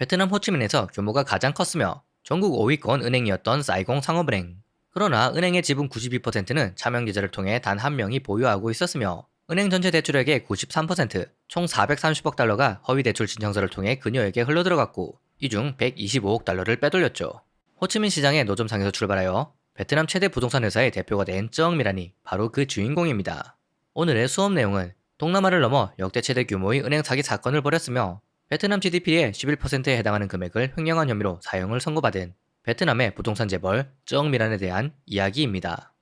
베트남 호치민에서 규모가 가장 컸으며 전국 5위권 은행이었던 사이공 상업은행. 그러나 은행의 지분 92%는 차명 계좌를 통해 단 한 명이 보유하고 있었으며 은행 전체 대출액의 93%, 총 430억 달러가 허위 대출 신청서를 통해 그녀에게 흘러들어갔고 이 중 125억 달러를 빼돌렸죠. 호치민 시장의 노점상에서 출발하여 베트남 최대 부동산 회사의 대표가 된 쩌엉미란이 바로 그 주인공입니다. 오늘의 수업 내용은 동남아를 넘어 역대 최대 규모의 은행 사기 사건을 벌였으며 베트남 GDP의 11%에 해당하는 금액을 횡령한 혐의로 사형을 선고받은 베트남의 부동산 재벌 쩌엉미란에 대한 이야기입니다.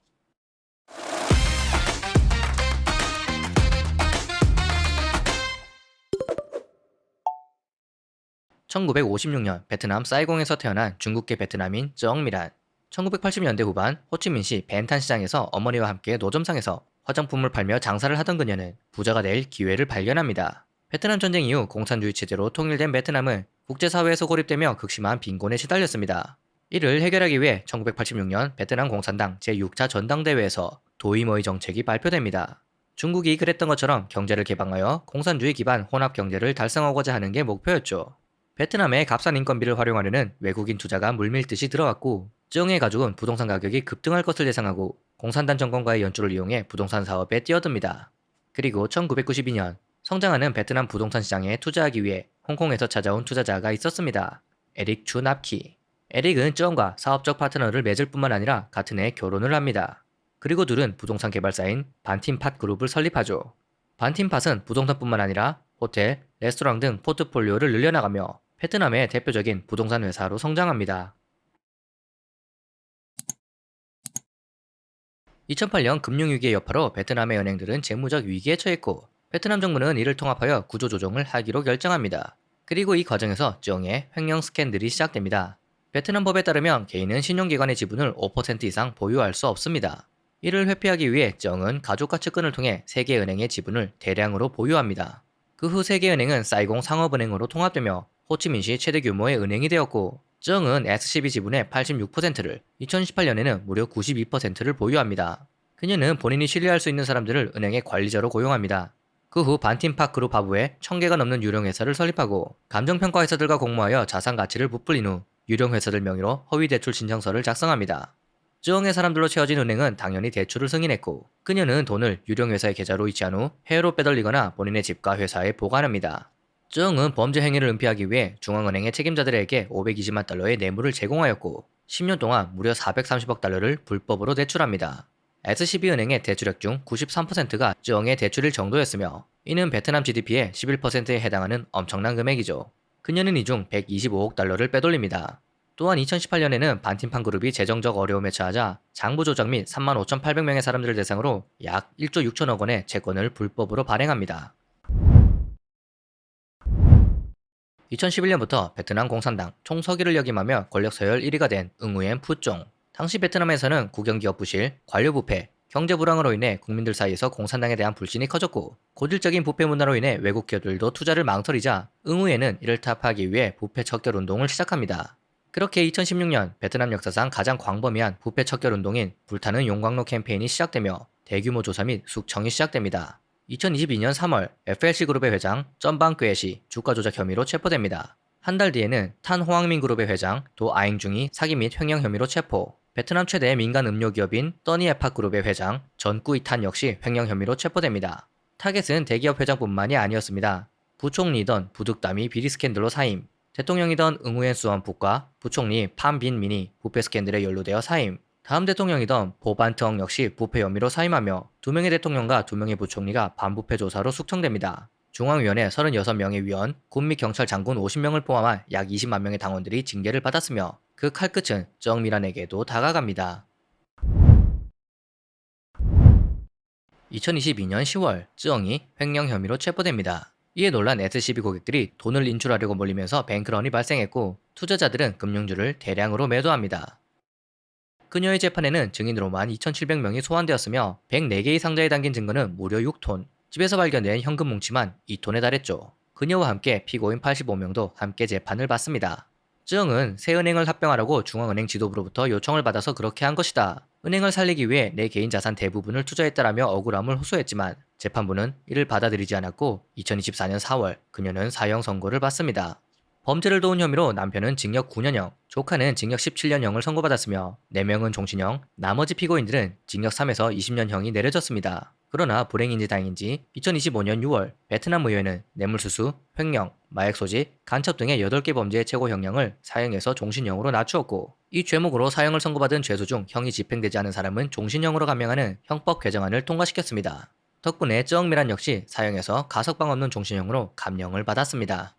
1956년 베트남 사이공에서 태어난 중국계 베트남인 쩌엉미란. 1980년대 후반 호치민시 벤탄 시장에서 어머니와 함께 노점상에서 화장품을 팔며 장사를 하던 그녀는 부자가 될 기회를 발견합니다. 베트남 전쟁 이후 공산주의 체제로 통일된 베트남은 국제사회에서 고립되며 극심한 빈곤에 시달렸습니다. 이를 해결하기 위해 1986년 베트남 공산당 제6차 전당대회에서 도이머의 정책이 발표됩니다. 중국이 그랬던 것처럼 경제를 개방하여 공산주의 기반 혼합 경제를 달성하고자 하는 게 목표였죠. 베트남의 값싼 인건비를 활용하려는 외국인 투자가 물밀듯이 들어왔고 쩌엉의 가족은 부동산 가격이 급등할 것을 예상하고 공산당 정권과의 연줄을 이용해 부동산 사업에 뛰어듭니다. 그리고 1992년 성장하는 베트남 부동산 시장에 투자하기 위해 홍콩에서 찾아온 투자자가 있었습니다. 에릭 추 납키. 에릭은 쩌엉과 사업적 파트너를 맺을 뿐만 아니라 같은 해 결혼을 합니다. 그리고 둘은 부동산 개발사인 반팀팟 그룹을 설립하죠. 반팀팟은 부동산뿐만 아니라 호텔, 레스토랑 등 포트폴리오를 늘려나가며 베트남의 대표적인 부동산 회사로 성장합니다. 2008년 금융위기의 여파로 베트남의 은행들은 재무적 위기에 처했고 베트남 정부는 이를 통합하여 구조조정을 하기로 결정합니다. 그리고 이 과정에서 쩌엉의 횡령 스캔들이 시작됩니다. 베트남 법에 따르면 개인은 신용기관의 지분을 5% 이상 보유할 수 없습니다. 이를 회피하기 위해 쩌엉은 가족과 측근을 통해 세계은행의 지분을 대량으로 보유합니다. 그 후 세계은행은 사이공 상업은행으로 통합되며 호치민시 최대 규모의 은행이 되었고 쩌엉은 SCB 지분의 86%를 2018년에는 무려 92%를 보유합니다. 그녀는 본인이 신뢰할 수 있는 사람들을 은행의 관리자로 고용합니다. 그 후 반팀팍 그룹 하부에 1000개가 넘는 유령회사를 설립하고 감정평가 회사들과 공모하여 자산 가치를 부풀린 후 유령회사들 명의로 허위 대출 신청서를 작성합니다. 쩌엉의 사람들로 채워진 은행은 당연히 대출을 승인했고 그녀는 돈을 유령회사의 계좌로 이체한 후 해외로 빼돌리거나 본인의 집과 회사에 보관합니다. 쩌엉은 범죄 행위를 은폐하기 위해 중앙은행의 책임자들에게 520만 달러의 뇌물을 제공하였고 10년 동안 무려 430억 달러를 불법으로 대출합니다. SCB은행의 대출액 중 93%가 쩌엉의 대출일 정도였으며 이는 베트남 GDP의 11%에 해당하는 엄청난 금액이죠. 그녀는 이 중 125억 달러를 빼돌립니다. 또한 2018년에는 반팀판 그룹이 재정적 어려움에 처하자 장부 조작 및 35,800명의 사람들을 대상으로 약 1조 6천억 원의 채권을 불법으로 발행합니다. 2011년부터 베트남 공산당 총서기를 역임하며 권력 서열 1위가 된 응우엔 푸종. 당시 베트남에서는 국영기업 부실, 관료 부패, 경제 불황으로 인해 국민들 사이에서 공산당에 대한 불신이 커졌고 고질적인 부패 문화로 인해 외국 기업들도 투자를 망설이자 응우엔은 이를 타파하기 위해 부패 척결 운동을 시작합니다. 그렇게 2016년 베트남 역사상 가장 광범위한 부패 척결 운동인 불타는 용광로 캠페인이 시작되며 대규모 조사 및 숙청이 시작됩니다. 2022년 3월 FLC 그룹의 회장 쩐방꾀시 주가 조작 혐의로 체포됩니다. 한 달 뒤에는 탄 호황민 그룹의 회장 도 아잉중이 사기 및 횡령 혐의로 체포. 베트남 최대 민간 음료 기업인 떠니에팍 그룹의 회장 전꾸이탄 역시 횡령 혐의로 체포됩니다. 타겟은 대기업 회장뿐만이 아니었습니다. 부총리이던 부득담이 비리 스캔들로 사임. 대통령이던 응우엔 수원북과 부총리 판빈민이 부패 스캔들에 연루되어 사임. 다음 대통령이던 보반트엉 역시 부패 혐의로 사임하며 2명의 대통령과 2명의 부총리가 반부패 조사로 숙청됩니다. 중앙위원회 36명의 위원, 군 및 경찰 장군 50명을 포함한 약 20만 명의 당원들이 징계를 받았으며 그 칼끝은 쩌엉미란에게도 다가갑니다. 2022년 10월 쩌엉이 횡령 혐의로 체포됩니다. 이에 놀란 SCB 고객들이 돈을 인출하려고 몰리면서 뱅크런이 발생했고 투자자들은 금융주를 대량으로 매도합니다. 그녀의 재판에는 증인으로만 2,700명이 소환되었으며 104개의 상자에 담긴 증거는 무려 6톤, 집에서 발견된 현금 뭉치만 2톤에 달했죠. 그녀와 함께 피고인 85명도 함께 재판을 받습니다. 쩌엉은 새 은행을 합병하라고 중앙은행 지도부로부터 요청을 받아서 그렇게 한 것이다. 은행을 살리기 위해 내 개인 자산 대부분을 투자했다라며 억울함을 호소했지만 재판부는 이를 받아들이지 않았고 2024년 4월 그녀는 사형 선고를 받습니다. 범죄를 도운 혐의로 남편은 징역 9년형, 조카는 징역 17년형을 선고받았으며 4명은 종신형, 나머지 피고인들은 징역 3에서 20년형이 내려졌습니다. 그러나 불행인지 다행인지 2025년 6월 베트남 의회는 뇌물수수, 횡령, 마약 소지, 간첩 등의 8개 범죄의 최고 형량을 사형에서 종신형으로 낮추었고, 이 죄목으로 사형을 선고받은 죄수 중 형이 집행되지 않은 사람은 종신형으로 감형하는 형법 개정안을 통과시켰습니다. 덕분에 쩌엉미란 역시 사형에서 가석방 없는 종신형으로 감형을 받았습니다.